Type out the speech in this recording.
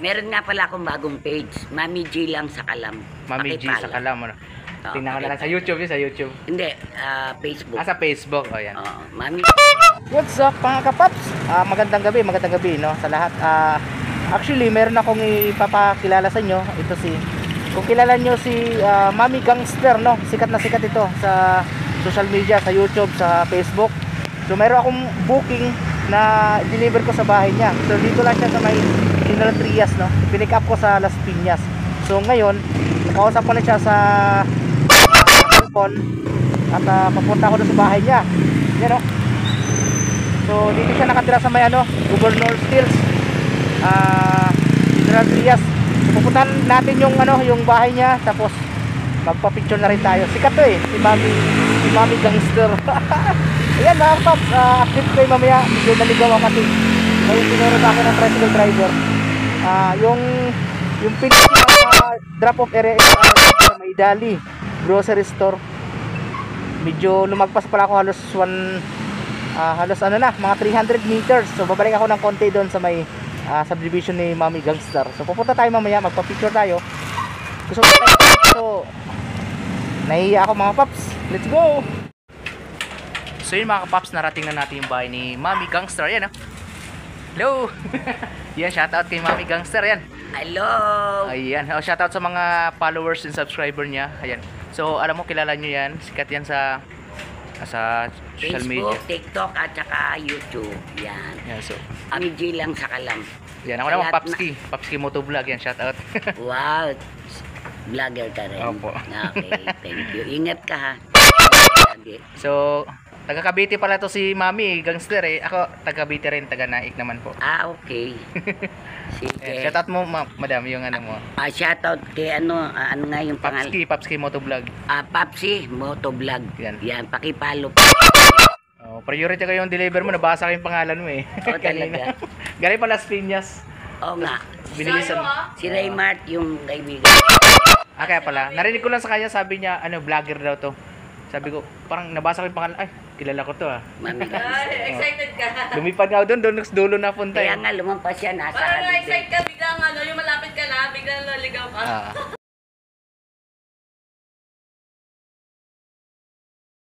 Meron nga pala akong bagong page. Mami G lang sa Kalam. Mami G sa Kalam. Ano? Tingnan ko na lang sa YouTube yun, sa YouTube. Hindi, Facebook. Sa Facebook. O, yan. Mami. What's up mga kapaps? Magandang gabi no sa lahat. Actually meron akong ipapakilala sa inyo. Ito kung kilala nyo si Mami Gangster, no? Sikat na sikat ito sa social media, sa YouTube, sa Facebook. So meron akong booking na deliver ko sa bahay niya. So dito lang siya sa may General Trias, no? Pinick up ko sa Las Piñas. So ngayon nakausap ko na siya sa phone at papunta ako doon sa bahay niya. Yan, no? So dito siya nakatira sa may Governor Stills, General Trias. So pupuntahan natin yung yung bahay niya, tapos magpa-picture na rin tayo. Sikat to si Mami Gangster. Ayan mga paps, active kayo mamaya. Medyo naligaw ako kasi ngayon tinuro sa akin ng tricycle driver. Yung drop off area is sa may Dali grocery store. Medyo lumagpas pala ako halos mga 300 meters. So babalik ako ng konti doon sa may subdivision ni Mami Gangster. So pupunta tayo mamaya, magpa-picture tayo. Gusto ko tayo. So nahihiya ako mga paps. Let's go! So yun mga kapaps, narating na natin yung bahay ni Mami Gangster. Yan, hello! Yan, shoutout kay Mami Gangster. Yan. Hello! Ayan, shoutout sa mga followers and subscriber niya. Ayan. So alam mo, kilala nyo yan. Sikat yan sa social media, Facebook, TikTok at saka YouTube. Yan. Yeah, so Mami G lang sa Kalam. yan, ako naman Papski Motovlog. Yan, shoutout. Wow! Vlogger ka rin. Opo. Okay, thank you. Ingat ka ha. So taga Cavite pala to si Mami Gangster Ako taga Cavite rin, taga Naik naman po. Okay. Sige. Shoutout mo madam yung mo. Shoutout kay ano nga yung pangalan? Papski Motovlog. Papsi Motovlog. Yan, paki-follow. Priority ko yung deliver mo, nabasa ko yung pangalan mo Talaga. Galing pa Las Piñas. Oo nga. Binilisan. Si Raymart yung kaibigan. Kaya pala. Narinig ko lang sa kanya, sabi niya, vlogger daw to. Sabi ko, parang nabasa ko yung pangalan. Ay, kilala ko to Mami Gangster. Excited ka. Lumipad nga doon dulo na punta. Kaya nga lumampas siya nasa Parang halid. excited ka biglang yung malapit ka na, biglang naligaw ka.